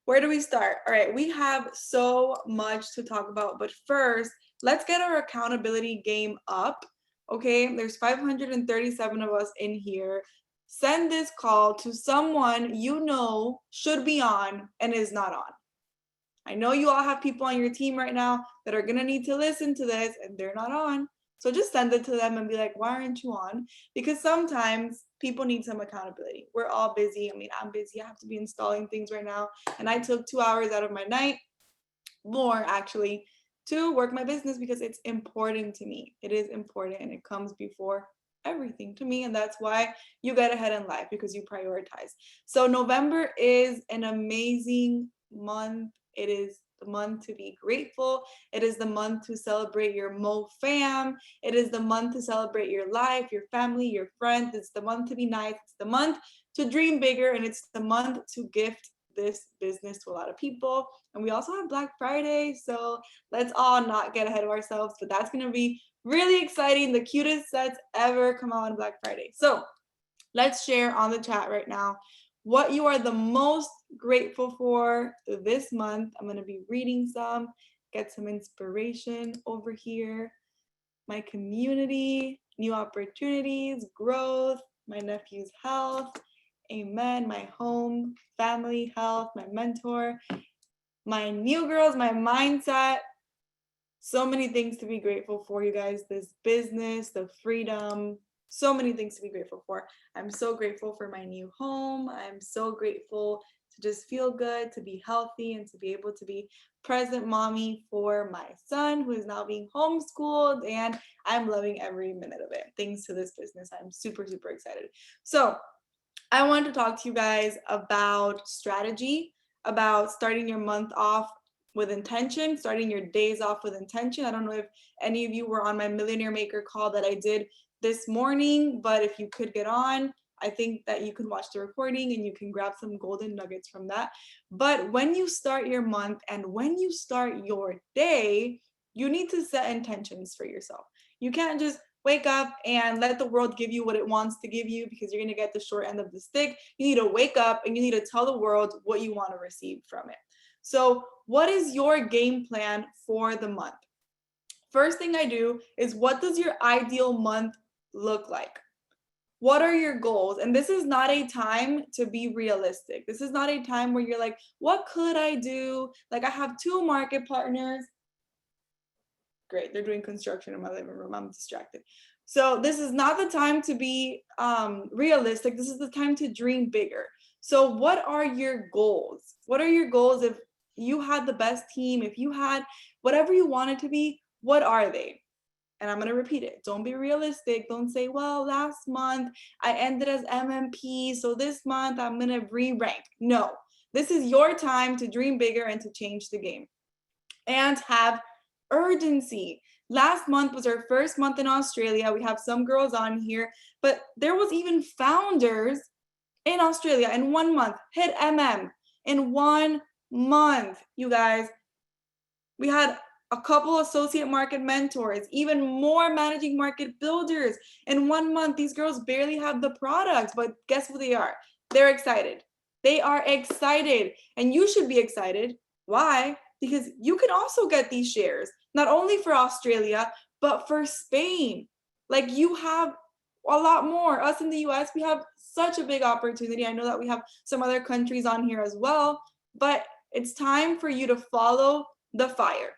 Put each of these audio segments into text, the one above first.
Where do we start? All right, we have so much to talk about, but first, let's get our accountability game up. Okay, there's 537 of us in here. Send this call to someone you know should be on and is not on. I know you all have people on your team right now that are gonna need to listen to this and they're not on. So just send it to them and be like, why aren't you on? Because sometimes people need some accountability. We're all busy. I mean, I'm busy. I have to be installing things right now. And I took 2 hours out of my night, more actually, to work my business because it's important to me. It is important and it comes before everything to me. And that's why you get ahead in life, because you prioritize. So November is an amazing month. It is the month to be grateful. It is the month to celebrate your Mo fam. It is the month to celebrate your life, your family, your friends. It's the month to be nice. It's the month to dream bigger. And it's the month to gift this business to a lot of people. And we also have Black Friday. So let's all not get ahead of ourselves. But that's going to be really exciting. The cutest sets ever come out on Black Friday. So let's share on the chat right now what you are the most grateful for this month. I'm going to be reading some, get some inspiration over here. My community, new opportunities, growth, my nephew's health, amen, my home, family, health, my mentor, my new girls, my mindset. So many things to be grateful for, you guys. This business, the freedom, so many things to be grateful for. I'm so grateful for my new home. I'm so grateful to just feel good, to be healthy, and to be able to be present mommy for my son who is now being homeschooled. And I'm loving every minute of it. Thanks to this business, I'm super, super excited. So I wanted to talk to you guys about strategy, about starting your month off with intention, starting your days off with intention. I don't know if any of you were on my Millionaire Maker call that I did this morning, but if you could get on, I think that you can watch the recording and you can grab some golden nuggets from that. But when you start your month and when you start your day, you need to set intentions for yourself. You can't just wake up and let the world give you what it wants to give you, because you're going to get the short end of the stick. You need to wake up and you need to tell the world what you want to receive from it. So what is your game plan for the month? First thing I do is, what does your ideal month look like? What are your goals? And this is not a time to be realistic. This is not a time where you're like, what could I do? Like, I have 2 market partners. Great, they're doing construction in my living room. I'm distracted. So this is not the time to be realistic. This is the time to dream bigger. So what are your goals? What are your goals? If you had the best team, if you had whatever you wanted to be, what are they? And I'm going to repeat it. Don't be realistic. Don't say, well, last month I ended as MMP, so this month I'm going to re-rank. No, this is your time to dream bigger and to change the game and have urgency. Last month was our first month in Australia. We have some girls on here, but there was even founders in Australia in 1 month, hit in 1 month, you guys. We had a couple associate market mentors, even more managing market builders in 1 month. These girls barely have the product, but guess who they are? They're excited. They are excited, and you should be excited. Why? Because you can also get these shares, not only for Australia, but for Spain. Like, you have a lot more. Us in the US, we have such a big opportunity. I know that we have some other countries on here as well, but it's time for you to follow the fire.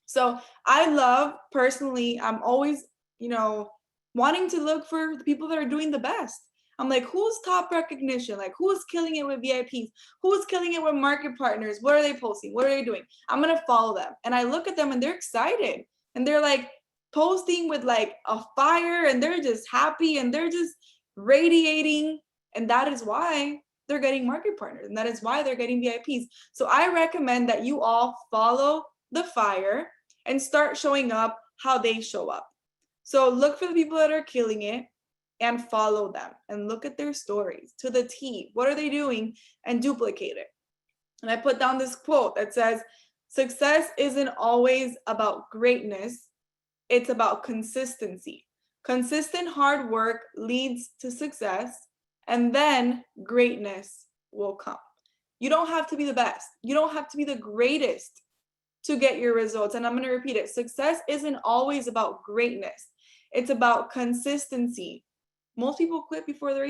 So I love, personally, I'm always, wanting to look for the people that are doing the best. I'm like, who's top recognition? Like, who's killing it with VIPs? Who's killing it with market partners? What are they posting? What are they doing? I'm going to follow them. And I look at them and they're excited. And they're like posting with like a fire, and they're just happy and they're just radiating. And that is why they're getting market partners. And that is why they're getting VIPs. So I recommend that you all follow the fire and start showing up how they show up. So look for the people that are killing it and follow them and look at their stories to the T. What are they doing? And duplicate it. And I put down this quote that says, success isn't always about greatness. It's about consistency. Consistent hard work leads to success, and then greatness will come. You don't have to be the best. You don't have to be the greatest to get your results. And I'm going to repeat it. Success isn't always about greatness. It's about consistency. Most people quit right before they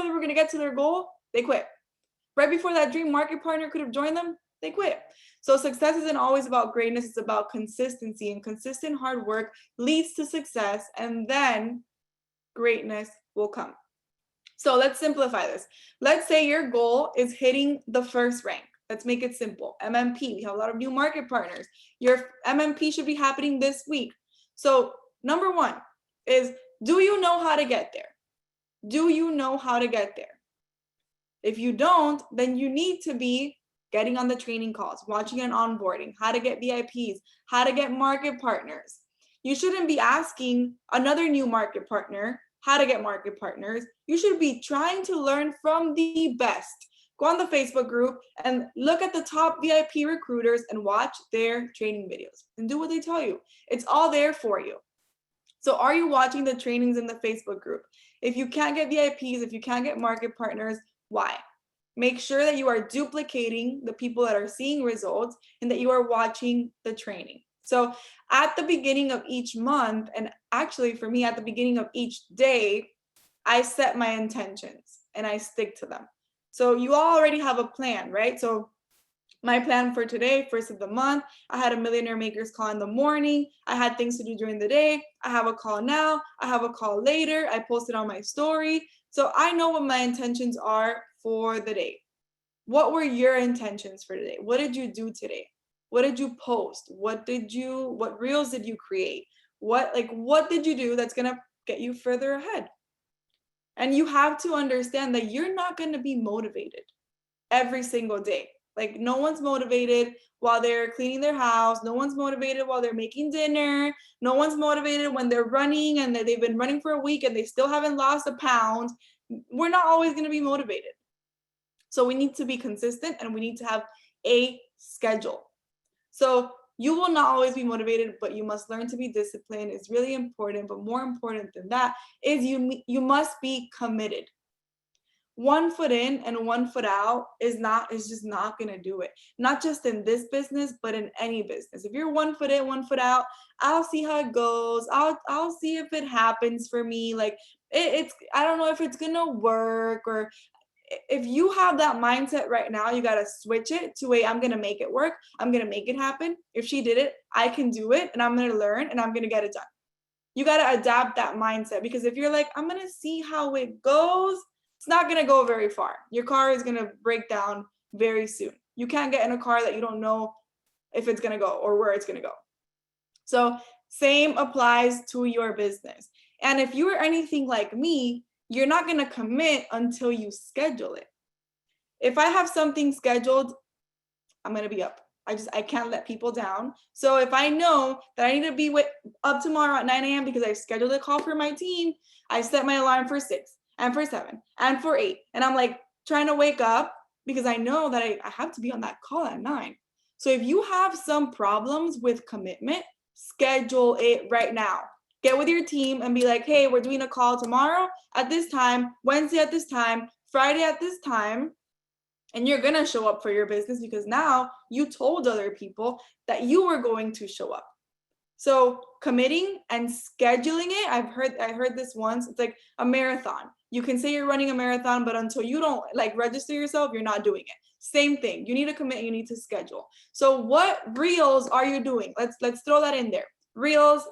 were going to get to their goal, they quit. Right before that dream market partner could have joined them, they quit. So success isn't always about greatness. It's about consistency, and consistent hard work leads to success, and then greatness will come. So let's simplify this. Let's say your goal is hitting the first rank. Let's make it simple. MMP, we have a lot of new market partners. Your MMP should be happening this week. So number one is, do you know how to get there? Do you know how to get there? If you don't, then you need to be getting on the training calls, watching an onboarding, how to get VIPs, how to get market partners. You shouldn't be asking another new market partner how to get market partners. You should be trying to learn from the best. Go on the Facebook group and look at the top VIP recruiters and watch their training videos and do what they tell you. It's all there for you. So are you watching the trainings in the Facebook group? If you can't get VIPs, if you can't get market partners, why? Make sure that you are duplicating the people that are seeing results and that you are watching the training. So at the beginning of each month, and actually for me at the beginning of each day, I set my intentions and I stick to them. So you already have a plan, right? So my plan for today, first of the month, I had a Millionaire Makers call in the morning. I had things to do during the day. I have a call now. I have a call later. I posted on my story. So I know what my intentions are for the day. What were your intentions for today? What did you do today? What did you post? What reels did you create? What did you do that's going to get you further ahead? And you have to understand that you're not going to be motivated every single day. Like, no one's motivated while they're cleaning their house. No one's motivated while they're making dinner. No one's motivated when they're running and they've been running for a week and they still haven't lost a pound. We're not always going to be motivated. So we need to be consistent and we need to have a schedule. So you will not always be motivated, but you must learn to be disciplined. It's really important, but more important than that is you must be committed. 1 foot in and 1 foot out is just not going to do it. Not just in this business, but in any business. If you're 1 foot in, 1 foot out, I'll see how it goes. I'll see if it happens for me. Like I don't know if it's going to work. Or if you have that mindset right now, you got to switch it to I'm going to make it work. I'm going to make it happen. If she did it, I can do it, and I'm going to learn and I'm going to get it done. You got to adapt that mindset, because if you're like, I'm going to see how it goes, it's not going to go very far. Your car is going to break down very soon. You can't get in a car that you don't know if it's going to go or where it's going to go. So same applies to your business. And if you are anything like me, you're not going to commit until you schedule it. If I have something scheduled, I'm going to be up. I can't let people down. So if I know that I need to be up tomorrow at 9 a.m. because I scheduled a call for my team, I set my alarm for 6 and for 7 and for 8. And I'm like trying to wake up because I know that I have to be on that call at 9. So if you have some problems with commitment, schedule it right now. Get with your team and be like, hey, we're doing a call tomorrow at this time, Wednesday at this time, Friday at this time. And you're going to show up for your business because now you told other people that you were going to show up. So committing and scheduling it, I heard this once. It's like a marathon. You can say you're running a marathon, but until you don't register yourself, you're not doing it. Same thing. You need to commit, you need to schedule. So what reels are you doing? Let's throw that in there. Reels,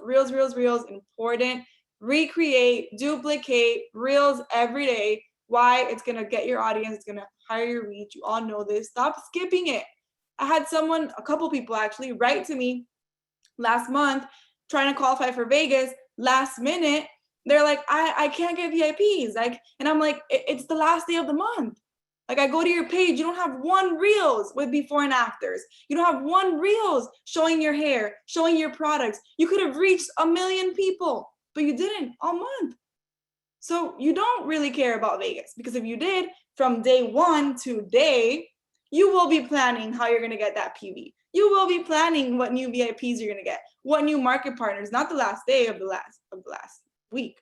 important. Recreate, duplicate reels every day. Why? It's going to get your audience. It's going to higher your reach. You all know this. Stop skipping it. I had a couple people actually write to me last month trying to qualify for Vegas. Last minute, they're like, I can't get VIPs. And I'm like, it's the last day of the month. I go to your page, you don't have 1 reels with before and afters. You don't have 1 reels showing your hair, showing your products. You could have reached 1 million people, but you didn't all month. So you don't really care about Vegas, because if you did, from day 1 to day, you will be planning how you're going to get that PV. You will be planning what new VIPs you're going to get, what new market partners, not the last day of the last week.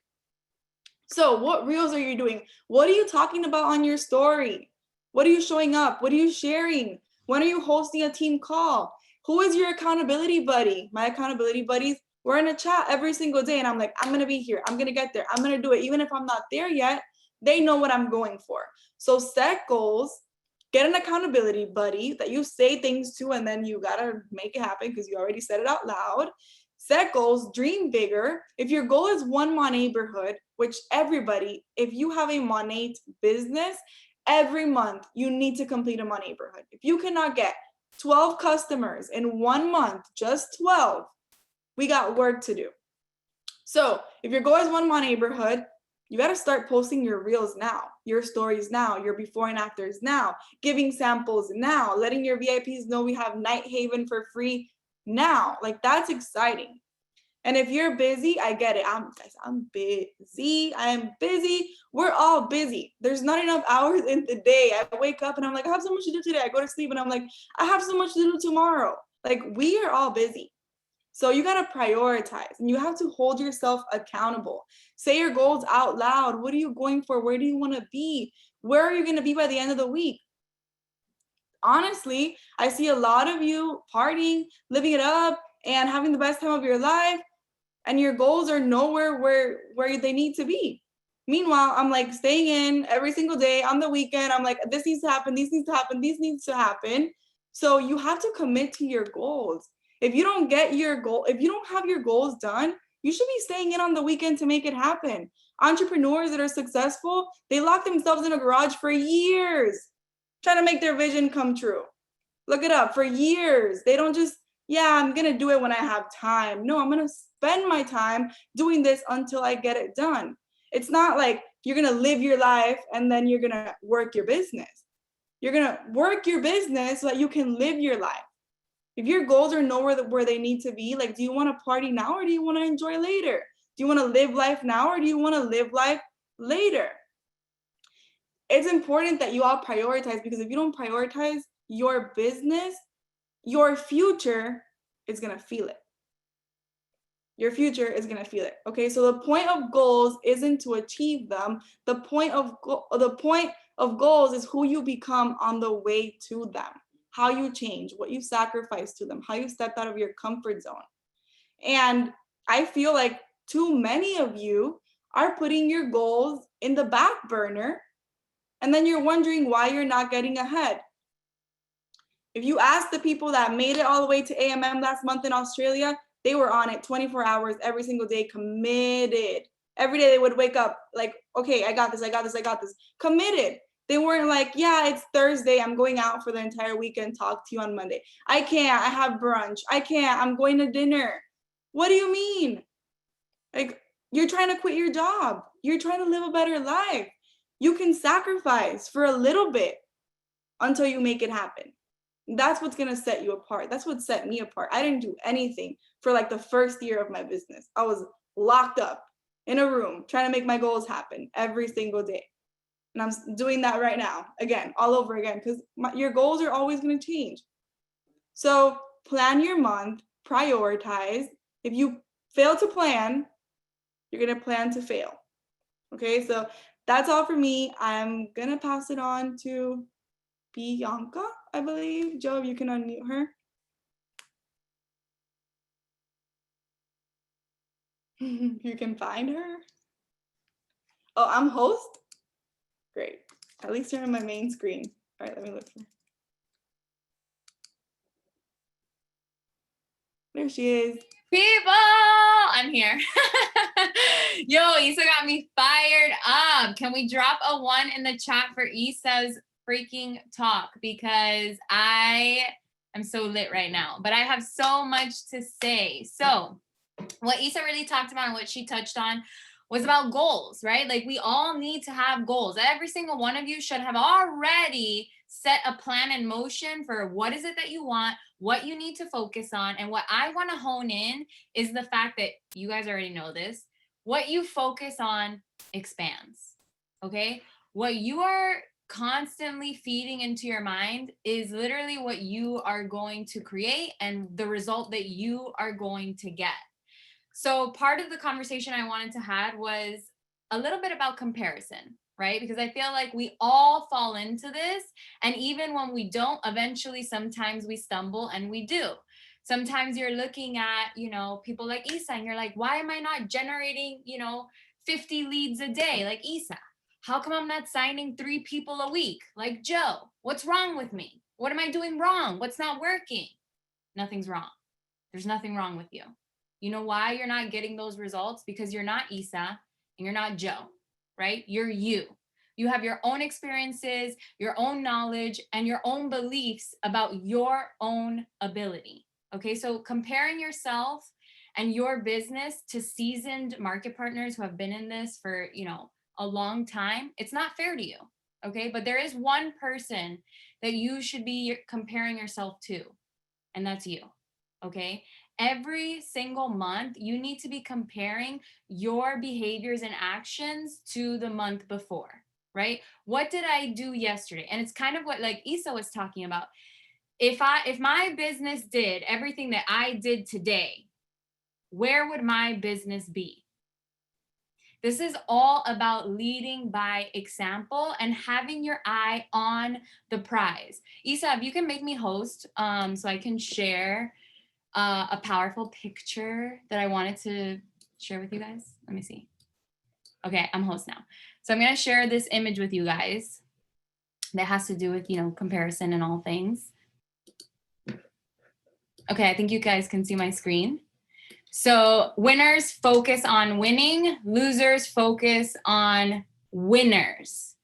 So what reels are you doing? What are you talking about on your story? What are you showing up? What are you sharing? When are you hosting a team call? Who is your accountability buddy? My accountability buddies, we're in a chat every single day, and I'm like, I'm going to be here. I'm going to get there. I'm going to do it. Even if I'm not there yet, they know what I'm going for. So set goals, get an accountability buddy that you say things to, and then you got to make it happen because you already said it out loud. Set goals, dream bigger. If your goal is one Mon neighborhood, which everybody, if you have a Monate business, every month you need to complete a Mon neighborhood. If you cannot get 12 customers in 1 month, just 12, we got work to do. So if your goal is one Mon neighborhood, you got to start posting your reels now, your stories now, your before and afters now, giving samples now, letting your VIPs know we have Night Haven for free now. Like, that's exciting. And if you're busy, I get it. I'm busy. I am busy. We're all busy. There's not enough hours in the day. I wake up and I'm like, I have so much to do today. I go to sleep and I'm like, I have so much to do tomorrow. Like, we are all busy. So you got to prioritize, and you have to hold yourself accountable. Say your goals out loud. What are you going for? Where do you want to be? Where are you going to be by the end of the week? Honestly, I see a lot of you partying, living it up, and having the best time of your life, and your goals are nowhere where they need to be. Meanwhile, I'm like staying in every single day. On the weekend, I'm like, this needs to happen, this needs to happen, this needs to happen. So you have to commit to your goals. If you don't get your goal, if you don't have your goals done, you should be staying in on the weekend to make it happen. Entrepreneurs that are successful, they lock themselves in a garage for years trying to make their vision come true. Look it up. For years. They don't just, yeah, I'm going to do it when I have time. No, I'm going to spend my time doing this until I get it done. It's not like you're going to live your life and then you're going to work your business. You're going to work your business so that you can live your life. If your goals are nowhere where they need to be, like, do you want to party now or do you want to enjoy later? Do you want to live life now or do you want to live life later? It's important that you all prioritize, because if you don't prioritize your business, your future is going to feel it. Your future is going to feel it. Okay, so the point of goals isn't to achieve them. The point of goals is who you become on the way to them, how you change, what you sacrifice to them, how you stepped out of your comfort zone. And I feel like too many of you are putting your goals in the back burner, and then you're wondering why you're not getting ahead. If you ask the people that made it all the way to AMM last month in Australia, they were on it 24 hours every single day, committed. Every day they would wake up like, okay, I got this, I got this, I got this. Committed. They weren't like, yeah, it's Thursday, I'm going out for the entire weekend, talk to you on Monday. I can't, I have brunch. I can't, I'm going to dinner. What do you mean? Like, you're trying to quit your job. You're trying to live a better life. You can sacrifice for a little bit until you make it happen. That's what's going to set you apart. That's what set me apart. I didn't do anything for like the first year of my business. I was locked up in a room trying to make my goals happen every single day. And I'm doing that right now, again, all over again, because your goals are always going to change. So plan your month, prioritize. If you fail to plan, you're going to plan to fail. Okay, so that's all for me. I'm going to pass it on to Bianca, I believe. Joe, you can unmute her. You can find her. Oh, I'm host? Great. At least you're on my main screen. All right, let me look for her. There she is. People, I'm here. Yo, Issa got me fired up. Can we drop a 1 in the chat for Issa's freaking talk? Because I am so lit right now, but I have so much to say. So what Issa really talked about and what she touched on was about goals, right? Like, we all need to have goals. Every single one of you should have already set a plan in motion for what is it that you want, what you need to focus on. And what I want to hone in is the fact that you guys already know this. What you focus on expands, okay? What you are constantly feeding into your mind is literally what you are going to create and the result that you are going to get. So part of the conversation I wanted to have was a little bit about comparison, right? Because I feel like we all fall into this. And even when we don't, eventually, sometimes we stumble and we do. Sometimes you're looking at, people like Isa, and you're like, why am I not generating, 50 leads a day like Isa? How come I'm not signing 3 people a week like Joe? What's wrong with me? What am I doing wrong? What's not working? Nothing's wrong. There's nothing wrong with you. You know why you're not getting those results? Because you're not Isa and you're not Joe, right? You're you. You have your own experiences, your own knowledge, and your own beliefs about your own ability. Okay, so comparing yourself and your business to seasoned market partners who have been in this for, a long time, it's not fair to you. Okay, but there is one person that you should be comparing yourself to, and that's you. Okay, every single month, you need to be comparing your behaviors and actions to the month before, right? What did I do yesterday? And it's kind of what like Isa was talking about. If my business did everything that I did today, where would my business be? This is all about leading by example and having your eye on the prize. Isa, if you can make me host, so I can share a powerful picture that I wanted to share with you guys. Let me see. Okay, I'm host now. So I'm going to share this image with you guys that has to do with, comparison and all things. Okay, I think you guys can see my screen. So winners focus on winning, losers focus on winners.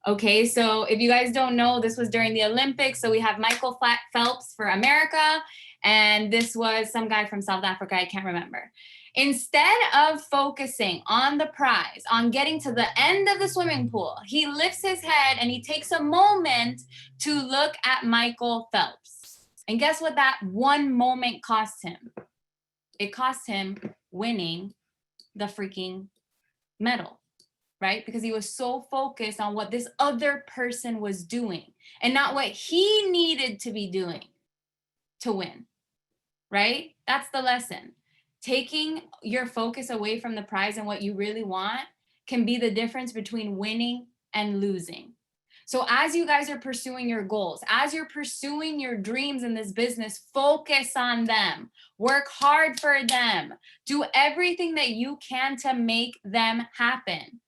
Okay, so if you guys don't know, this was during the Olympics. So we have Michael Phelps for America, and this was some guy from South Africa, I can't remember. Instead of focusing on the prize, on getting to the end of the swimming pool, he lifts his head and he takes a moment to look at Michael Phelps. And guess what that one moment cost him? It cost him winning the freaking medal, right? Because he was so focused on what this other person was doing and not what he needed to be doing to win, right? That's the lesson. Taking your focus away from the prize and what you really want can be the difference between winning and losing. So as you guys are pursuing your goals, as you're pursuing your dreams in this business, focus on them, work hard for them, do everything that you can to make them happen.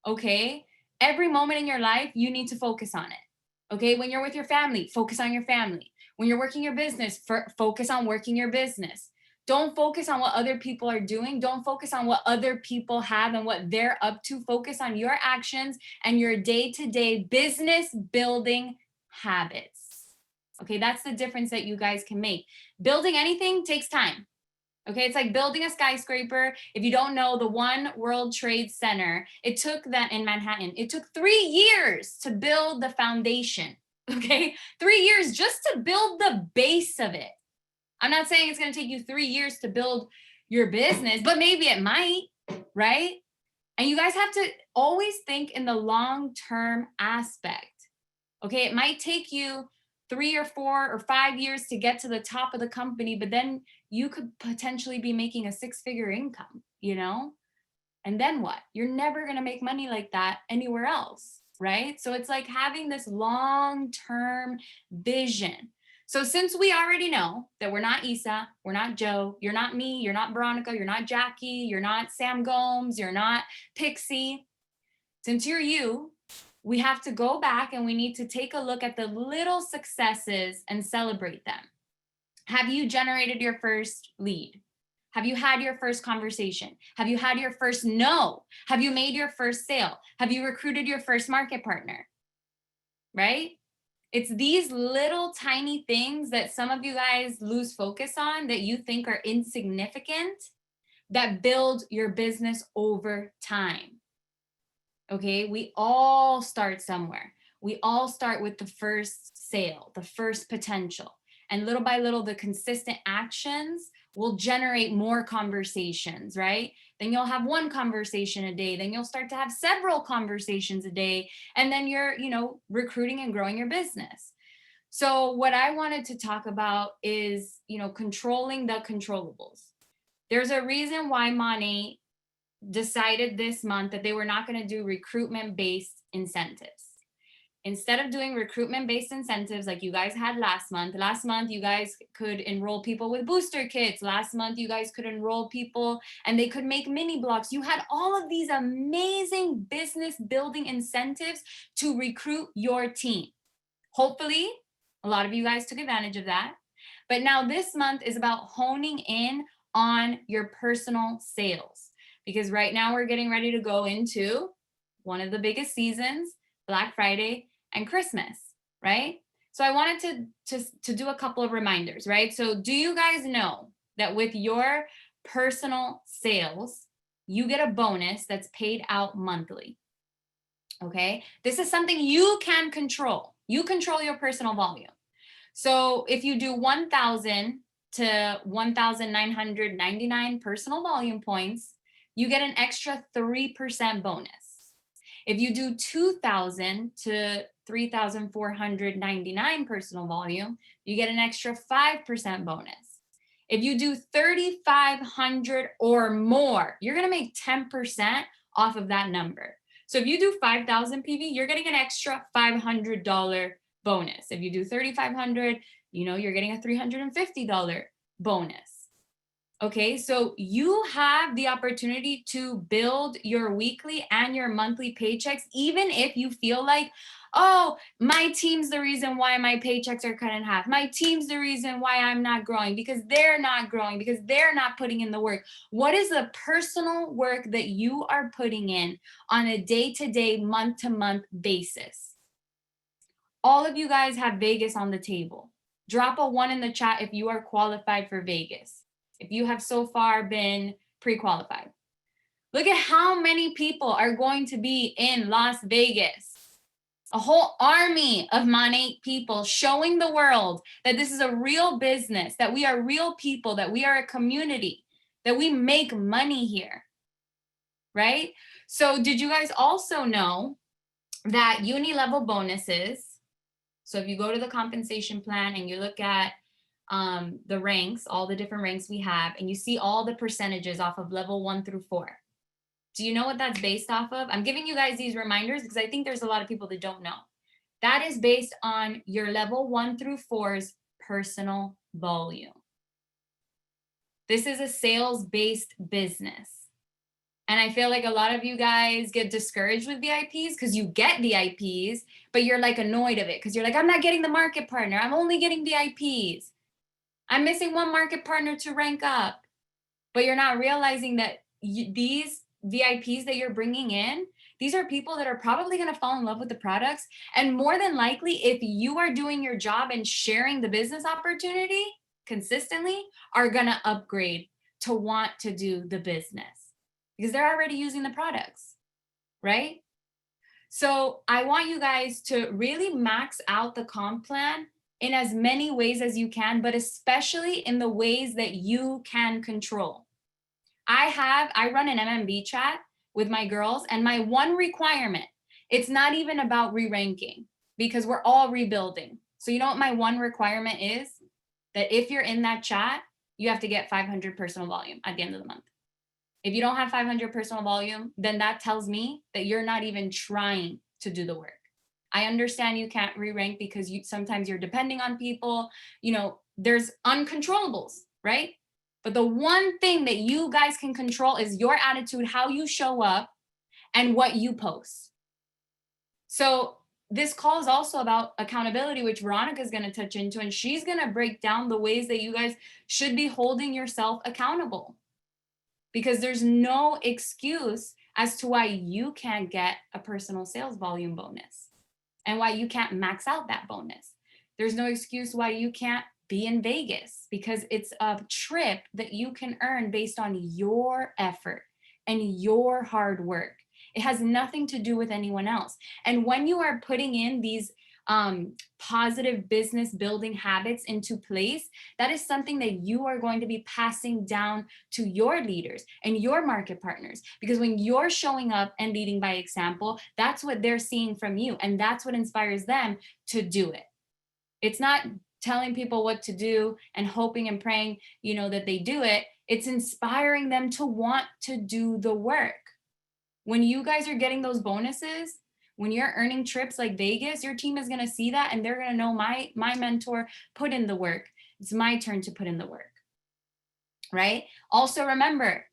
Okay? Every moment in your life, you need to focus on it. Okay? When you're with your family, focus on your family. When you're working your business, focus on working your business. Don't focus on what other people are doing. Don't focus on what other people have and what they're up to. Focus on your actions and your day-to-day business building habits. Okay, that's the difference that you guys can make. Building anything takes time. Okay, it's like building a skyscraper. If you don't know, the One World Trade Center, it took that in Manhattan. It took 3 years to build the foundation. Okay, 3 years just to build the base of it. I'm not saying it's going to take you 3 years to build your business, but maybe it might, right? And you guys have to always think in the long-term aspect. Okay, it might take you 3 or 4 or 5 years to get to the top of the company, but then you could potentially be making a 6-figure income, And then what? You're never going to make money like that anywhere else, right? So it's like having this long-term vision. So since we already know that we're not Isa, we're not Joe, you're not me, you're not Veronica, you're not Jackie, you're not Sam Gomes, you're not Pixie. Since you're you, we have to go back and we need to take a look at the little successes and celebrate them. Have you generated your first lead? Have you had your first conversation? Have you had your first no? Have you made your first sale? Have you recruited your first market partner? Right? It's these little tiny things that some of you guys lose focus on that you think are insignificant that build your business over time. Okay, we all start somewhere. We all start with the first sale, the first potential. And little by little, the consistent actions will generate more conversations, right? Then you'll have one conversation a day. Then you'll start to have several conversations a day. And then you're, recruiting and growing your business. So what I wanted to talk about is, controlling the controllables. There's a reason why Money decided this month that they were not going to do recruitment-based incentives. Instead of doing recruitment-based incentives like you guys had last month you guys could enroll people with booster kits. Last month, you guys could enroll people and they could make mini blocks. You had all of these amazing business building incentives to recruit your team. Hopefully, a lot of you guys took advantage of that. But now this month is about honing in on your personal sales, because right now we're getting ready to go into one of the biggest seasons, Black Friday and Christmas, right? So I wanted to do a couple of reminders, right? So do you guys know that with your personal sales, you get a bonus that's paid out monthly? Okay, this is something you can control. You control your personal volume. So if you do 1,000 to 1,999 personal volume points, you get an extra 3% bonus. If you do 2,000 to 3,499 personal volume, you get an extra 5% bonus. If you do 3,500 or more, you're going to make 10% off of that number. So if you do 5,000 PV, you're getting an extra $500 bonus. If you do 3,500, you're getting a $350 bonus. Okay, so you have the opportunity to build your weekly and your monthly paychecks, even if you feel like, oh, my team's the reason why my paychecks are cut in half. My team's the reason why I'm not growing, because they're not growing, because they're not putting in the work. What is the personal work that you are putting in on a day-to-day, month-to-month basis? All of you guys have Vegas on the table. Drop a 1 in the chat if you are qualified for Vegas. If you have so far been pre-qualified. Look at how many people are going to be in Las Vegas. A whole army of Monate people showing the world that this is a real business, that we are real people, that we are a community, that we make money here, right? So did you guys also know that Uni Level Bonuses, so if you go to the compensation plan and you look at the ranks, all the different ranks we have, and you see all the percentages off of level 1 through 4. Do you know what that's based off of? I'm giving you guys these reminders because I think there's a lot of people that don't know. That is based on your level 1 through 4's personal volume. This is a sales-based business. And I feel like a lot of you guys get discouraged with VIPs because you get VIPs, but you're like annoyed of it because you're like, I'm not getting the market partner. I'm only getting VIPs. I'm missing one market partner to rank up. But you're not realizing that these VIPs that you're bringing in, these are people that are probably going to fall in love with the products. And more than likely, if you are doing your job and sharing the business opportunity consistently, are going to upgrade to want to do the business because they're already using the products, right? So I want you guys to really max out the comp plan in as many ways as you can, but especially in the ways that you can control. I run an MMB chat with my girls, and my one requirement, it's not even about re-ranking because we're all rebuilding. So you know what my one requirement is? That if you're in that chat, you have to get 500 personal volume at the end of the month. If you don't have 500 personal volume, then that tells me that you're not even trying to do the work. I understand you can't re-rank because sometimes you're depending on people, there's uncontrollables, right? But the one thing that you guys can control is your attitude, how you show up, and what you post. So this call is also about accountability, which Veronica is going to touch into, and she's going to break down the ways that you guys should be holding yourself accountable. Because there's no excuse as to why you can't get a personal sales volume bonus and why you can't max out that bonus. There's no excuse why you can't be in Vegas because it's a trip that you can earn based on your effort and your hard work. It has nothing to do with anyone else. And when you are putting in these positive business building habits into place, that is something that you are going to be passing down to your leaders and your market partners. Because when you're showing up and leading by example, that's what they're seeing from you. And that's what inspires them to do it. It's not telling people what to do and hoping and praying, that they do it. It's inspiring them to want to do the work. When you guys are getting those bonuses, When you're earning trips like Vegas, your team is going to see that and they're going to know my mentor put in the work. It's my turn to put in the work, right? Also remember,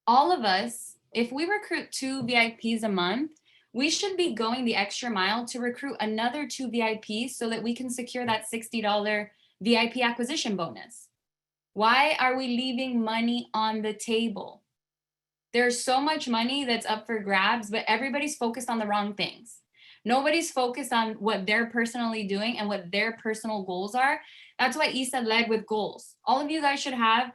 all of us, if we recruit 2 VIPs a month, we should be going the extra mile to recruit another 2 VIPs so that we can secure that $60 VIP acquisition bonus. Why are we leaving money on the table? There's so much money that's up for grabs, but everybody's focused on the wrong things. Nobody's focused on what they're personally doing and what their personal goals are. That's why Isa led with goals. All of you guys should have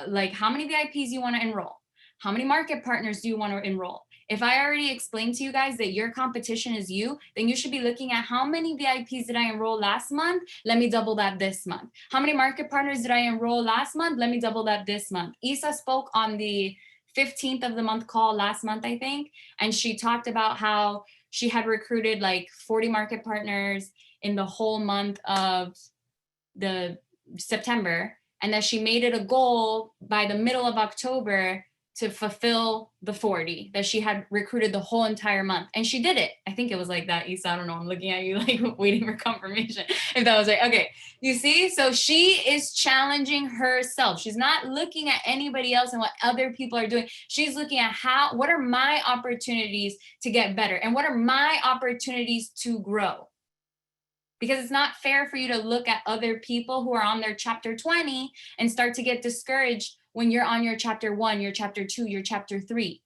like how many VIPs you want to enroll. How many market partners do you want to enroll? If I already explained to you guys that your competition is you, then you should be looking at how many VIPs did I enroll last month? Let me double that this month. How many market partners did I enroll last month? Let me double that this month. Isa spoke on the 15th of the month call last month, I think. And she talked about how she had recruited like 40 market partners in the whole month of the September. And that she made it a goal by the middle of October to fulfill the 40 that she had recruited the whole entire month. And she did it. I think it was like that, Isa. I don't know. I'm looking at you like waiting for confirmation if that was right. Okay. You see? So she is challenging herself. She's not looking at anybody else and what other people are doing. She's looking at what are my opportunities to get better? And what are my opportunities to grow? Because it's not fair for you to look at other people who are on their chapter 20 and start to get discouraged when you're on your chapter 1, your chapter 2, your chapter 3.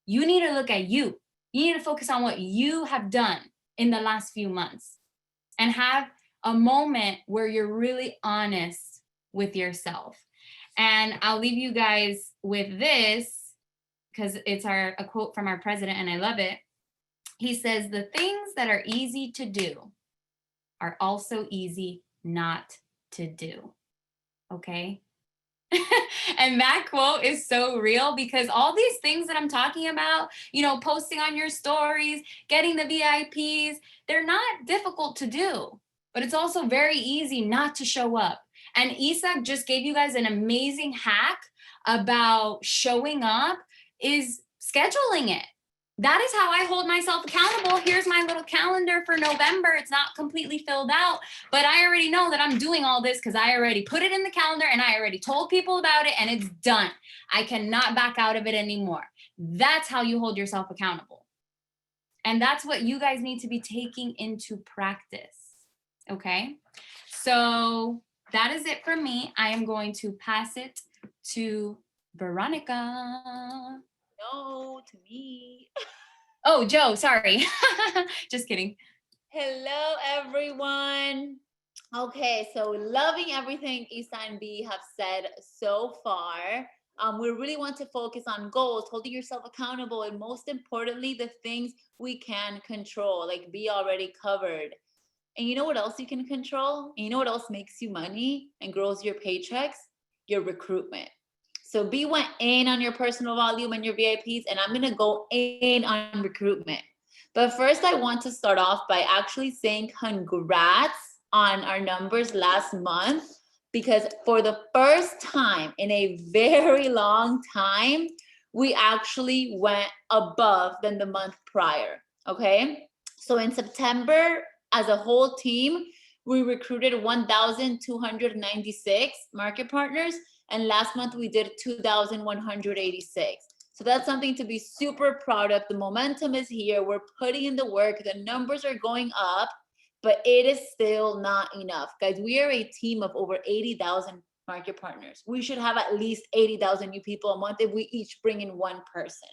You need to look at you. You need to focus on what you have done in the last few months and have a moment where you're really honest with yourself. And I'll leave you guys with this because it's a quote from our president and I love it. He says, "The things that are easy to do are also easy not to do." Okay? And that quote is so real because all these things that I'm talking about, posting on your stories, getting the VIPs, they're not difficult to do, but it's also very easy not to show up. And Isak just gave you guys an amazing hack about showing up is scheduling it. That is how I hold myself accountable. Here's my little calendar for November. It's not completely filled out, but I already know that I'm doing all this because I already put it in the calendar and I already told people about it and it's done. I cannot back out of it anymore. That's how you hold yourself accountable. And that's what you guys need to be taking into practice. Okay? So that is it for me. I am going to pass it to Veronica. No, to me. Oh, Joe, sorry. Just kidding. Hello, everyone. Okay, so loving everything Isa and B have said so far. We really want to focus on goals, holding yourself accountable, and most importantly, the things we can control, like B already covered. And you know what else you can control? And you know what else makes you money and grows your paychecks? Your recruitment. So B went in on your personal volume and your VIPs, and I'm going to go in on recruitment. But first, I want to start off by actually saying congrats on our numbers last month, because for the first time in a very long time, we actually went above than the month prior, okay? So in September, as a whole team, we recruited 1,296 market partners, and last month we did 2,186. So that's something to be super proud of. The momentum is here. We're putting in the work. The numbers are going up, but it is still not enough. Guys, we are a team of over 80,000 market partners. We should have at least 80,000 new people a month if we each bring in one person.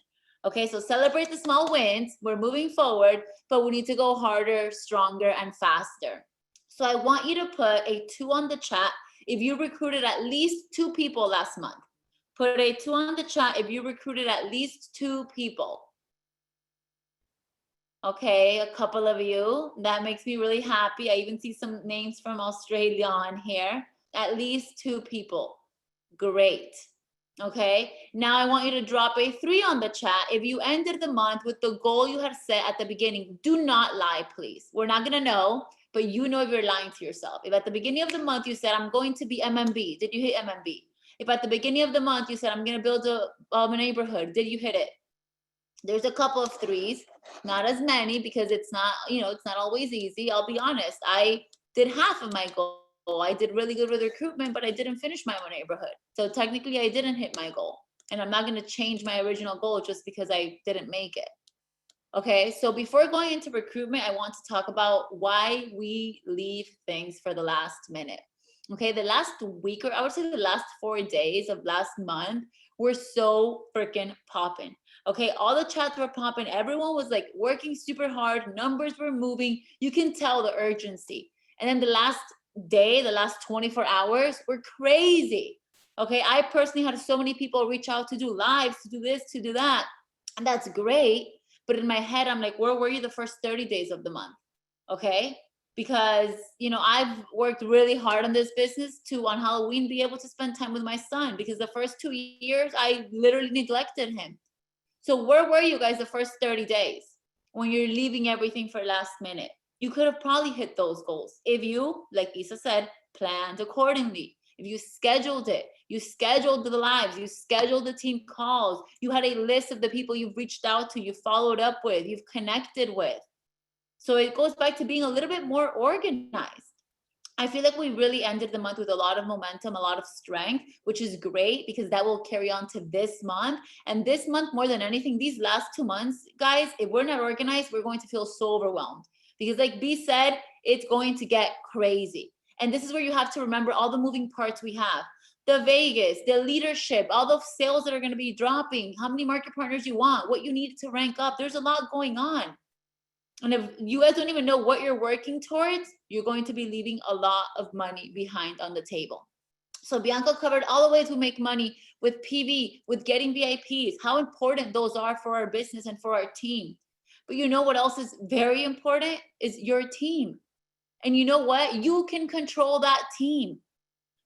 Okay, so celebrate the small wins. We're moving forward, but we need to go harder, stronger, and faster. So I want you to put a 2 on the chat if you recruited at least 2 people last month. Put a 2 on the chat if you recruited at least 2 people. Okay, a couple of you. That makes me really happy. I even see some names from Australia on here. At least 2 people. Great. Okay, now I want you to drop a 3 on the chat if you ended the month with the goal you had set at the beginning. Do not lie, please. We're not going to know, but you know if you're lying to yourself. If at the beginning of the month you said, I'm going to be MMB, did you hit MMB? If at the beginning of the month you said, I'm going to build a neighborhood, did you hit it? There's a couple of threes, not as many because it's not, it's not always easy. I'll be honest. I did half of my goal. I did really good with recruitment, but I didn't finish my own neighborhood. So technically I didn't hit my goal. And I'm not going to change my original goal just because I didn't make it. Okay, so before going into recruitment, I want to talk about why we leave things for the last minute. Okay, the last week, or I would say the last 4 days of last month were so freaking popping. Okay, all the chats were popping. Everyone was like working super hard. Numbers were moving. You can tell the urgency. And then the last day, the last 24 hours were crazy. Okay, I personally had so many people reach out to do lives, to do this, to do that. And that's great. But in my head, I'm like, where were you the first 30 days of the month? Okay. Because, I've worked really hard on this business to, on Halloween, be able to spend time with my son, because the first 2 years, I literally neglected him. So where were you guys the first 30 days when you're leaving everything for last minute? You could have probably hit those goals if you, like Isa said, planned accordingly. If you scheduled it, you scheduled the lives, you scheduled the team calls, you had a list of the people you've reached out to, you followed up with, you've connected with. So it goes back to being a little bit more organized. I feel like we really ended the month with a lot of momentum, a lot of strength, which is great because that will carry on to this month. And this month, more than anything, these last 2 months, guys, if we're not organized, we're going to feel so overwhelmed. Because like B said, it's going to get crazy. And this is where you have to remember all the moving parts we have. The Vegas, the leadership, all the sales that are going to be dropping, how many market partners you want, what you need to rank up. There's a lot going on. And if you guys don't even know what you're working towards, you're going to be leaving a lot of money behind on the table. So Bianca covered all the ways we make money with PV, with getting VIPs, how important those are for our business and for our team. But you know what else is very important is your team. And you know what? You can control that team.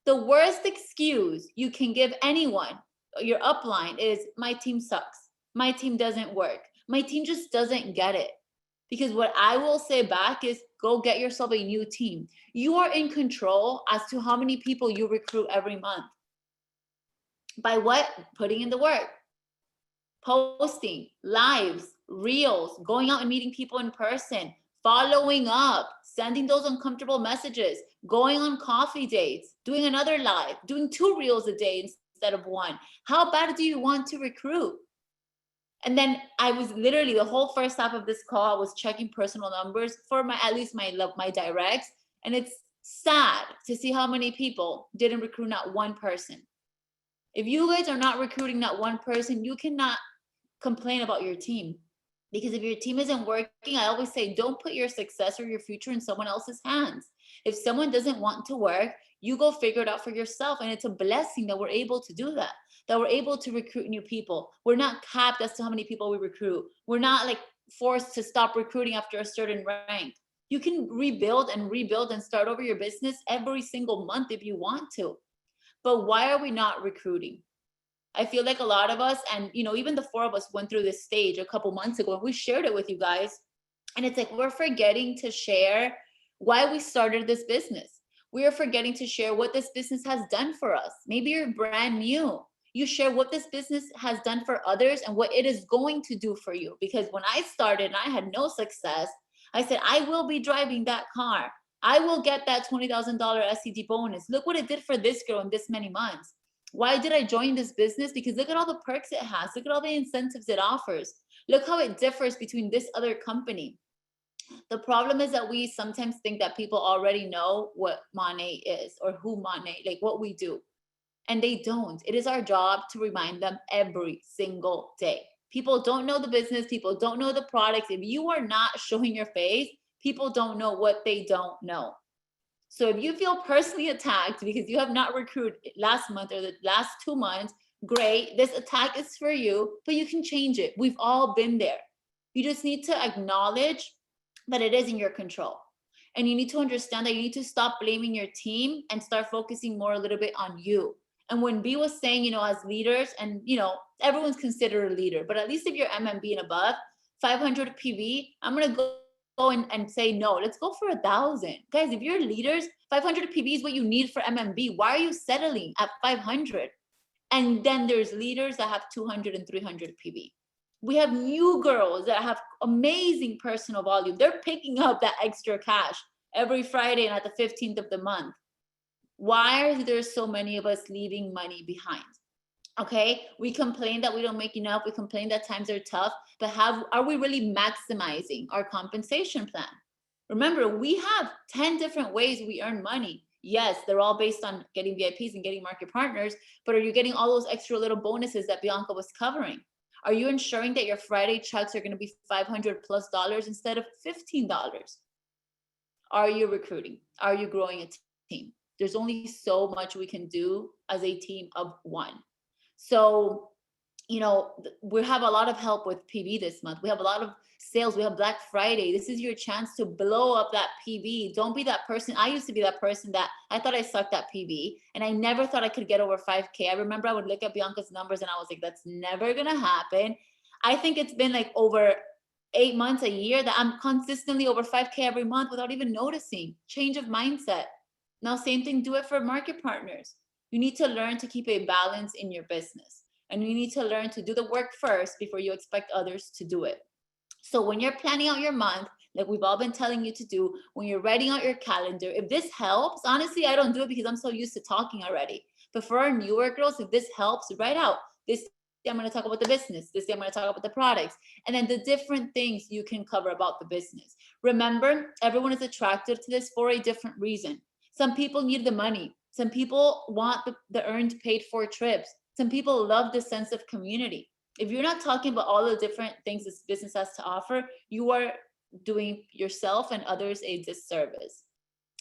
The worst excuse you can give anyone, your upline, is my team sucks. My team doesn't work. My team just doesn't get it. Because what I will say back is go get yourself a new team. You are in control as to how many people you recruit every month. By what? Putting in the work, posting, lives, reels, going out and meeting people in person, following up, sending those uncomfortable messages, going on coffee dates, doing another live, doing 2 reels a day instead of 1. How bad do you want to recruit? And then I was literally the whole first half of this call, I was checking personal numbers for at least my directs. And it's sad to see how many people didn't recruit not one person. If you guys are not recruiting not one person, you cannot complain about your team. Because if your team isn't working, I always say, don't put your success or your future in someone else's hands. If someone doesn't want to work, you go figure it out for yourself. And it's a blessing that we're able to do that we're able to recruit new people. We're not capped as to how many people we recruit. We're not like forced to stop recruiting after a certain rank. You can rebuild and start over your business every single month if you want to. But why are we not recruiting? I feel like a lot of us, and even the 4 of us went through this stage a couple months ago and we shared it with you guys. And it's like we're forgetting to share why we started this business. We are forgetting to share what this business has done for us. Maybe you're brand new. You share what this business has done for others and what it is going to do for you. Because when I started and I had no success, I said, I will be driving that car. I will get that $20,000 SCD bonus. Look what it did for this girl in this many months. Why did I join this business? Because look at all the perks it has. Look at all the incentives it offers. Look how it differs between this other company. The problem is that we sometimes think that people already know what Monat is or who Monat, like what we do. And they don't. It is our job to remind them every single day. People don't know the business. People don't know the products. If you are not showing your face, people don't know what they don't know. So if you feel personally attacked because you have not recruited last month or the last 2 months, great. This attack is for you, but you can change it. We've all been there. You just need to acknowledge that it is in your control. And you need to understand that you need to stop blaming your team and start focusing more a little bit on you. And when B was saying, as leaders, and everyone's considered a leader, but at least if you're MMB and above, 500 PV, I'm gonna go and say no. Let's go for 1,000, guys. If you're leaders, 500 PV is what you need for MMB. Why are you settling at 500? And then there's leaders that have 200 and 300 PV. We have new girls that have amazing personal volume. They're picking up that extra cash every Friday and at the 15th of the month. Why are there so many of us leaving money behind? Okay, we complain that we don't make enough. We complain that times are tough, but are we really maximizing our compensation plan? Remember, we have 10 different ways we earn money. Yes, they're all based on getting VIPs and getting market partners, but are you getting all those extra little bonuses that Bianca was covering? Are you ensuring that your Friday checks are going to be $500+ instead of $15? Are you recruiting? Are you growing a team? There's only so much we can do as a team of one. So, we have a lot of help with PV this month. We have a lot of sales. We have Black Friday. This is your chance to blow up that PV. Don't be that person. I used to be that person that I thought I sucked at PV and I never thought I could get over 5K. I remember I would look at Bianca's numbers and I was like, that's never going to happen. I think it's been like over 8 months, a year that I'm consistently over 5K every month without even noticing. Change of mindset. Now, same thing, do it for market partners. You need to learn to keep a balance in your business. And you need to learn to do the work first before you expect others to do it. So when you're planning out your month, like we've all been telling you to do, when you're writing out your calendar, if this helps, honestly, I don't do it because I'm so used to talking already. But for our newer girls, if this helps, write out this day I'm going to talk about the business. This day I'm going to talk about the products. And then the different things you can cover about the business. Remember, everyone is attracted to this for a different reason. Some people need the money. Some people want the earned paid for trips. Some people love the sense of community. If you're not talking about all the different things this business has to offer, you are doing yourself and others a disservice.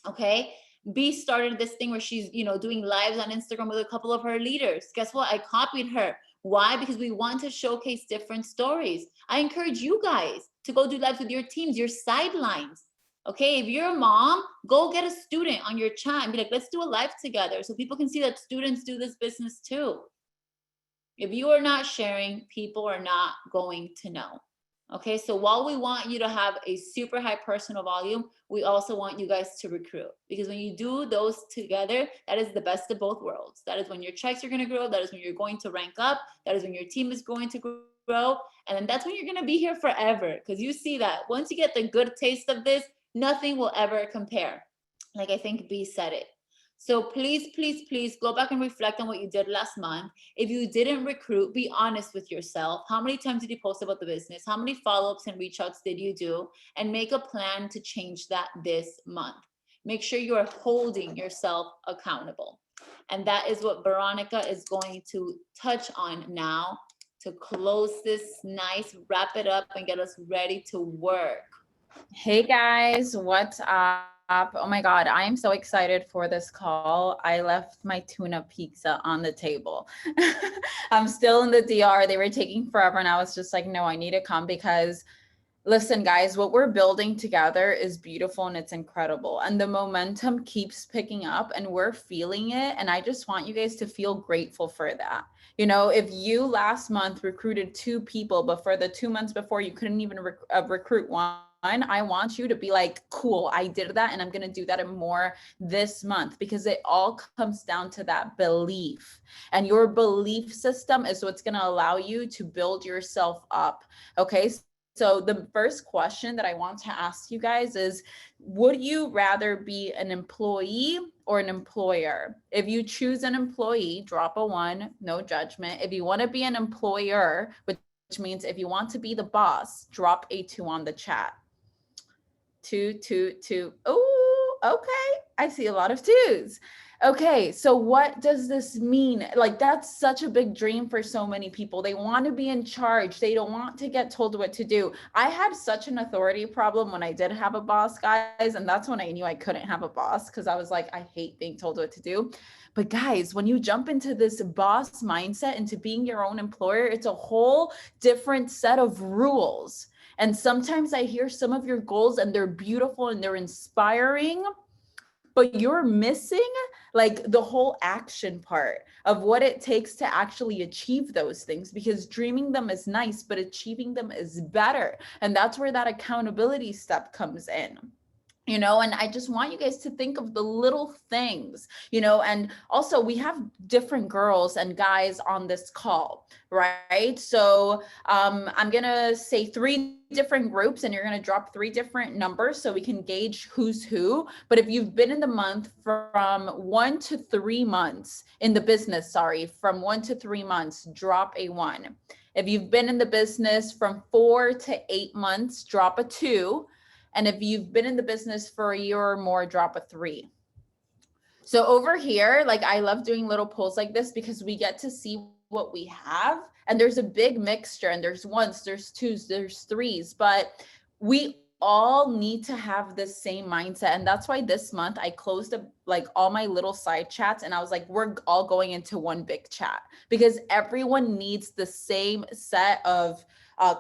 Okay? B started this thing where she's, doing lives on Instagram with a couple of her leaders. Guess what? I copied her. Why? Because we want to showcase different stories. I encourage you guys to go do lives with your teams, your sidelines. Okay, if you're a mom, go get a student on your chat and be like, let's do a live together so people can see that students do this business too. If you are not sharing, people are not going to know. Okay, so while we want you to have a super high personal volume, we also want you guys to recruit, because when you do those together, that is the best of both worlds. That is when your checks are going to grow. That is when you're going to rank up. That is when your team is going to grow. And then that's when you're going to be here forever, because you see that once you get the good taste of this, nothing will ever compare. Like I think B said it. So please, please, please go back and reflect on what you did last month. If you didn't recruit, be honest with yourself. How many times did you post about the business? How many follow-ups and reach outs did you do? And make a plan to change that this month. Make sure you are holding yourself accountable. And that is what Veronica is going to touch on now to close this nice, wrap it up and get us ready to work. Hey guys, what's up? Oh my God, I am so excited for this call. I left my tuna pizza on the table. I'm still in the DR. They were taking forever and I was just like, no, I need to come because listen, guys, what we're building together is beautiful and it's incredible. And the momentum keeps picking up and we're feeling it. And I just want you guys to feel grateful for that. If you last month recruited 2 people, but for the 2 months before you couldn't even recruit one, I want you to be like, cool, I did that and I'm going to do that and more this month, because it all comes down to that belief. And your belief system is what's going to allow you to build yourself up. Okay. So the first question that I want to ask you guys is, would you rather be an employee or an employer? If you choose an employee, drop a 1, no judgment. If you want to be an employer, which means if you want to be the boss, drop a 2 on the chat. 2, 2, 2. Oh, okay. I see a lot of 2s. Okay, so what does this mean? Like, that's such a big dream for so many people. They want to be in charge. They don't want to get told what to do. I had such an authority problem when I did have a boss, guys, and that's when I knew I couldn't have a boss, because I was like, I hate being told what to do. But guys, when you jump into this boss mindset, into being your own employer, it's a whole different set of rules. And sometimes I hear some of your goals and they're beautiful and they're inspiring, but you're missing like the whole action part of what it takes to actually achieve those things, because dreaming them is nice, but achieving them is better. And that's where that accountability step comes in. you know, and I just want you guys to think of the little things, you know. And also we have different girls and guys on this call, right? So I'm gonna say 3 different groups and you're gonna drop 3 different numbers so we can gauge who's who. But if you've been in the month from 1 to 3 months in the business, sorry, from 1 to 3 months, drop a 1. If you've been in the business from 4 to 8 months, drop a 2. And if you've been in the business for a year or more, drop a 3. So over here, like I love doing little polls like this because we get to see what we have. And there's a big mixture, and there's ones, there's twos, there's threes, but we all need to have the same mindset. And that's why this month I closed up like all my little side chats and I was like, we're all going into one big chat because everyone needs the same set of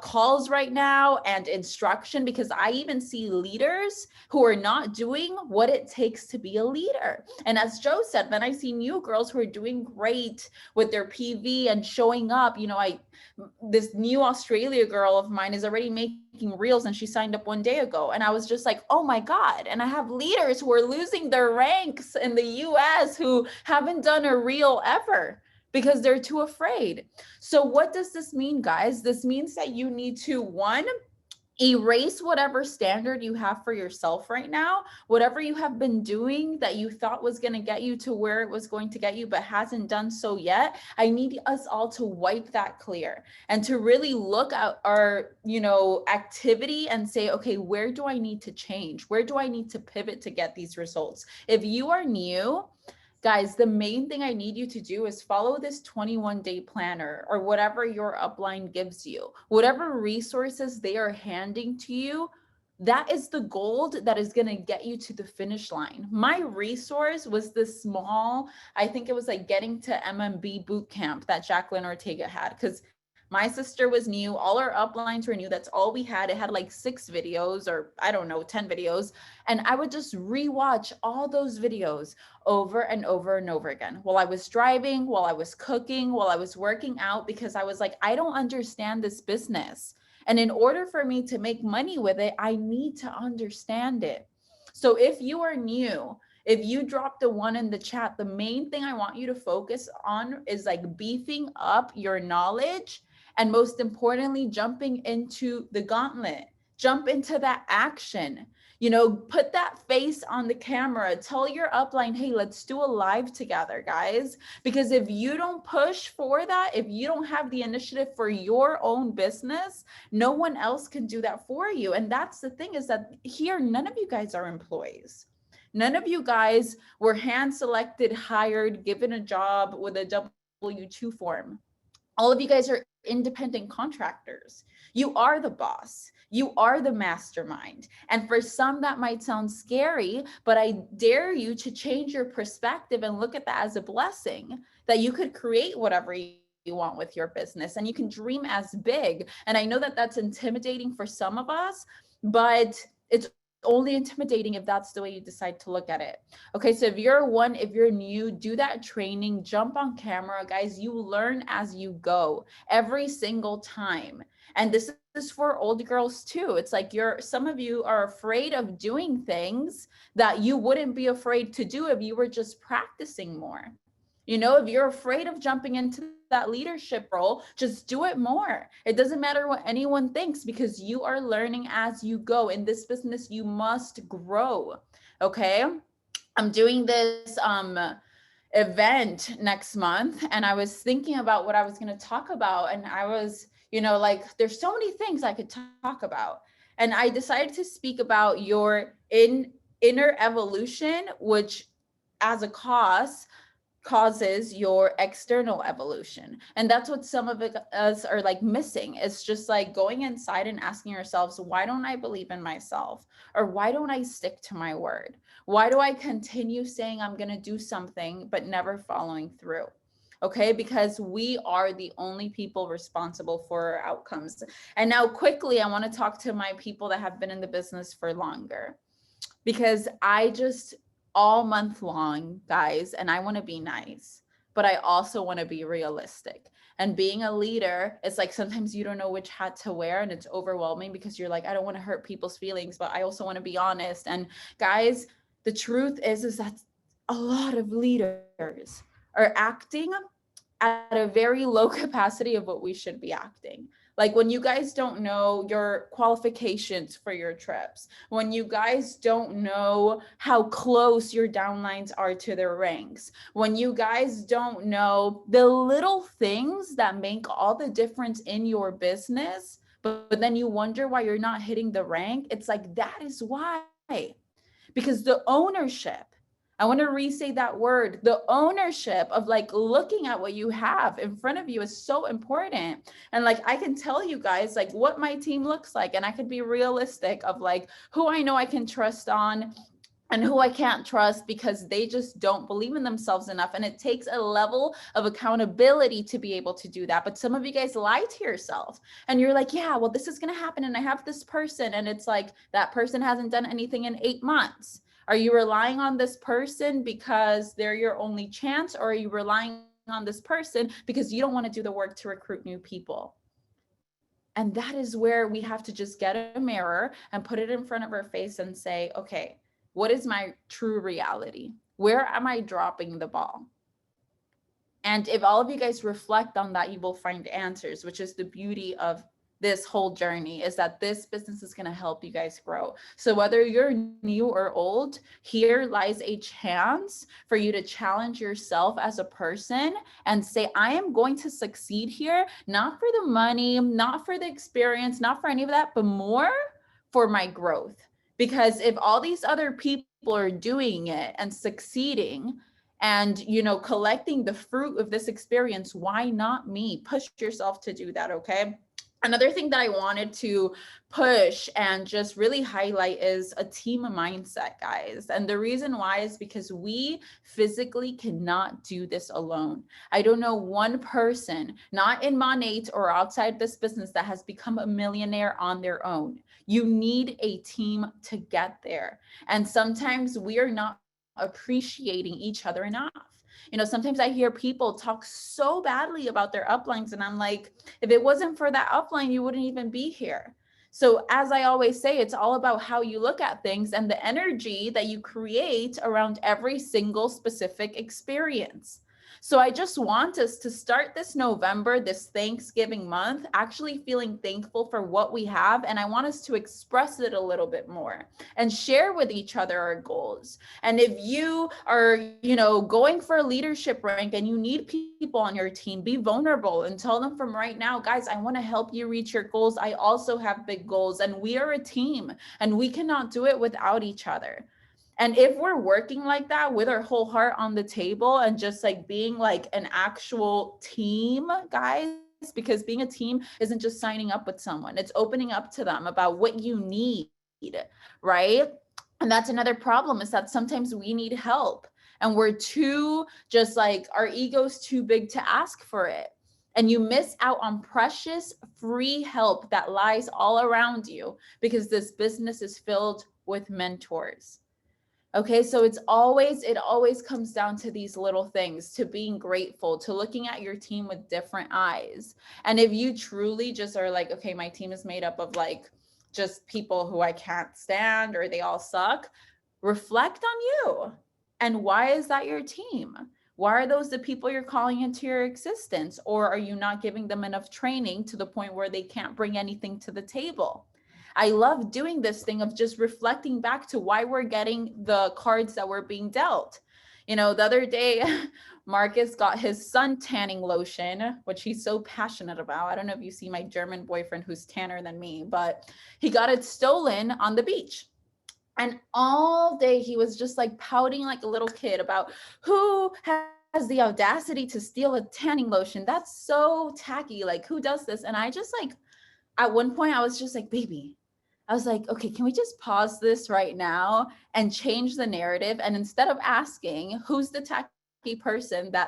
calls right now and instruction, because I even see leaders who are not doing what it takes to be a leader. And as Joe said, then I see new girls who are doing great with their PV and showing up. You know, this new Australia girl of mine is already making reels and she signed up 1 day ago. And I was just like, oh my God. And I have leaders who are losing their ranks in the US who haven't done a reel ever because they're too afraid. So what does this mean, guys? This means that you need to, one, erase whatever standard you have for yourself right now, whatever you have been doing that you thought was going to get you to where it was going to get you, but hasn't done so yet. I need us all to wipe that clear and to really look at our, you know, activity and say, okay, where do I need to change? Where do I need to pivot to get these results? If you are new, guys, the main thing I need you to do is follow this 21-day planner or whatever your upline gives you, whatever resources they are handing to you. That is the gold that is going to get you to the finish line. My resource was this small, I think it was like getting to MMB boot camp that Jacqueline Ortega had, because my sister was new, all our uplines were new. That's all we had. It had like 6 videos or I don't know, 10 videos. And I would just rewatch all those videos over and over and over again while I was driving, while I was cooking, while I was working out, because I was like, I don't understand this business. And in order for me to make money with it, I need to understand it. So if you are new, if you dropped a 1 in the chat, the main thing I want you to focus on is like beefing up your knowledge, and most importantly, jumping into the gauntlet, jump into that action. You know, put that face on the camera, tell your upline, hey, let's do a live together, guys. Because if you don't push for that, if you don't have the initiative for your own business, no one else can do that for you. And that's the thing, is that here, none of you guys are employees. None of you guys were hand selected, hired, given a job with a W-2 form. All of you guys are independent contractors. You are the boss. You are the mastermind. And for some, that might sound scary, but I dare you to change your perspective and look at that as a blessing, that you could create whatever you want with your business and you can dream as big. And I know that that's intimidating for some of us, but it's only intimidating if that's the way you decide to look at it. Okay, so if you're new, do that training, jump on camera, guys. You learn as you go every single time. And this is for old girls too. It's like some of you are afraid of doing things that you wouldn't be afraid to do if you were just practicing more. You know, if you're afraid of jumping into that leadership role, just do it more. It doesn't matter what anyone thinks, because you are learning as you go. In this business, you must grow. Okay. I'm doing this event next month, and I was thinking about what I was going to talk about. And I was, you know, like, there's so many things I could talk about. And I decided to speak about your inner evolution, which as a causes your external evolution. And that's what some of us are like missing. It's just like going inside and asking ourselves, why don't I believe in myself? Or why don't I stick to my word? Why do I continue saying I'm going to do something but never following through? Okay, because we are the only people responsible for our outcomes. And now quickly, I want to talk to my people that have been in the business for longer, because I just all month long, guys, and I want to be nice. but I also want to be realistic. And being a leader, it's like sometimes you don't know which hat to wear, and it's overwhelming because you're like, I don't want to hurt people's feelings, but I also want to be honest. And guys, the truth is that a lot of leaders are acting at a very low capacity of what we should be acting. Like when you guys don't know your qualifications for your trips, when you guys don't know how close your downlines are to their ranks, when you guys don't know the little things that make all the difference in your business, but then you wonder why you're not hitting the rank, it's like that is why. Because the ownership, I want to re-say that word, the ownership of like looking at what you have in front of you is so important. And like I can tell you guys like what my team looks like, and I could be realistic of like who I know I can trust on and who I can't trust because they just don't believe in themselves enough. And it takes a level of accountability to be able to do that. But some of you guys lie to yourself and you're like, yeah, well, this is going to happen. And I have this person. And it's like that person hasn't done anything in 8 months. Are you relying on this person because they're your only chance? Or are you relying on this person because you don't want to do the work to recruit new people? And that is where we have to just get a mirror and put it in front of our face and say, okay, what is my true reality? Where am I dropping the ball? And if all of you guys reflect on that, you will find answers, which is the beauty of this whole journey, is that this business is going to help you guys grow. So whether you're new or old, here lies a chance for you to challenge yourself as a person and say, I am going to succeed here, not for the money, not for the experience, not for any of that, but more for my growth. Because if all these other people are doing it and succeeding and, you know, collecting the fruit of this experience, why not me? Push yourself to do that, okay? Another thing that I wanted to push and just really highlight is a team mindset, guys. And the reason why is because we physically cannot do this alone. I don't know one person, not in Monate or outside this business, that has become a millionaire on their own. You need a team to get there. And sometimes we are not appreciating each other enough. You know, sometimes I hear people talk so badly about their uplines, and I'm like, if it wasn't for that upline, you wouldn't even be here. So as I always say, it's all about how you look at things and the energy that you create around every single specific experience. So I just want us to start this November, this Thanksgiving month, actually feeling thankful for what we have. And I want us to express it a little bit more and share with each other our goals. And if you are, you know, going for a leadership rank and you need people on your team, be vulnerable and tell them from right now, guys, I want to help you reach your goals. I also have big goals, and we are a team and we cannot do it without each other. And if we're working like that with our whole heart on the table and just like being like an actual team, guys, because being a team isn't just signing up with someone, it's opening up to them about what you need, right? And that's another problem, is that sometimes we need help and we're too, just like our ego's too big to ask for it. And you miss out on precious free help that lies all around you because this business is filled with mentors. Okay, so it always comes down to these little things, to being grateful, to looking at your team with different eyes. And if you truly just are like, okay, my team is made up of like just people who I can't stand or they all suck, reflect on you. And why is that your team? Why are those the people you're calling into your existence? Or are you not giving them enough training to the point where they can't bring anything to the table? I love doing this thing of just reflecting back to why we're getting the cards that we're being dealt. You know, the other day, Marcus got his sun tanning lotion, which he's so passionate about. I don't know if you see my German boyfriend who's tanner than me, but he got it stolen on the beach. And all day he was just like pouting like a little kid about who has the audacity to steal a tanning lotion. That's so tacky. Like, who does this? And I just like, at one point I was just like, baby, I was like, okay, can we just pause this right now and change the narrative? And instead of asking who's the tacky person that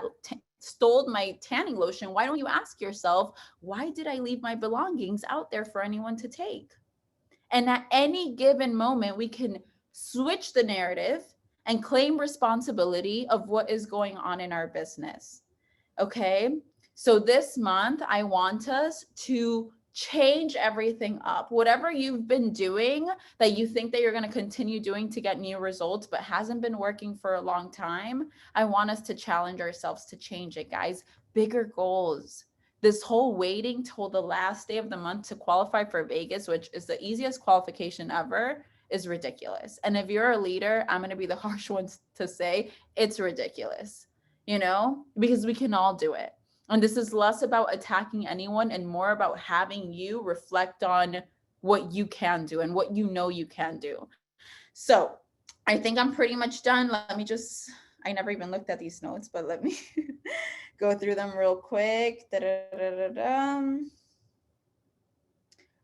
stole my tanning lotion, why don't you ask yourself, why did I leave my belongings out there for anyone to take? And at any given moment, we can switch the narrative and claim responsibility of what is going on in our business. Okay. So this month, I want us to change everything up. Whatever you've been doing that you think that you're going to continue doing to get new results, but hasn't been working for a long time, I want us to challenge ourselves to change it, guys. Bigger goals. This whole waiting till the last day of the month to qualify for Vegas, which is the easiest qualification ever, is ridiculous. And if you're a leader, I'm going to be the harsh one to say it's ridiculous, you know, because we can all do it. And this is less about attacking anyone and more about having you reflect on what you can do and what you know you can do. So I think I'm pretty much done. Let me just, I never even looked at these notes, but let me go through them real quick.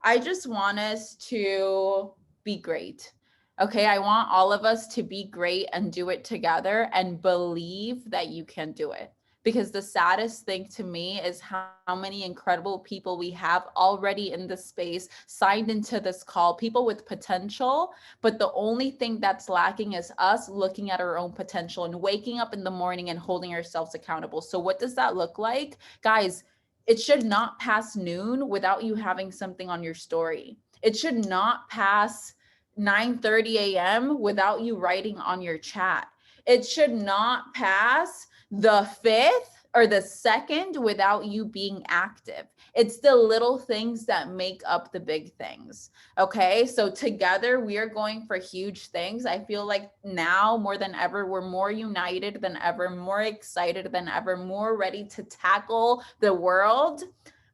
I just want us to be great. Okay, I want all of us to be great and do it together and believe that you can do it. Because the saddest thing to me is how many incredible people we have already in this space, signed into this call, people with potential, but the only thing that's lacking is us looking at our own potential and waking up in the morning and holding ourselves accountable. So what does that look like? Guys, it should not pass noon without you having something on your story. It should not pass 9:30 a.m. without you writing on your chat. It should not pass the 5th or the 2nd without you being active. It's the little things that make up the big things. Okay, so together we are going for huge things. I feel like now more than ever, we're more united than ever, more excited than ever, more ready to tackle the world.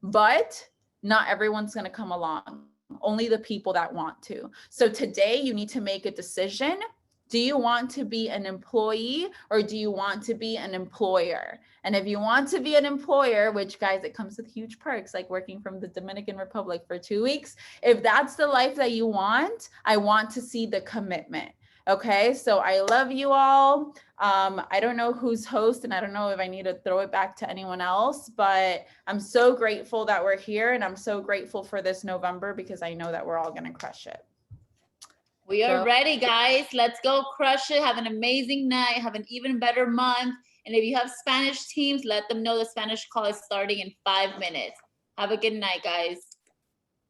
But not everyone's going to come along, only the people that want to. So today you need to make a decision. Do you want to be an employee or do you want to be an employer? And if you want to be an employer, which guys, it comes with huge perks, like working from the Dominican Republic for 2 weeks. If that's the life that you want, I want to see the commitment. Okay, so I love you all. I don't know who's host and I don't know if I need to throw it back to anyone else, but I'm so grateful that we're here and I'm so grateful for this November because I know that we're all gonna crush it. We are ready, guys. Let's go crush it. Have an amazing night. Have an even better month. And if you have Spanish teams, let them know the Spanish call is starting in 5 minutes. Have a good night, guys.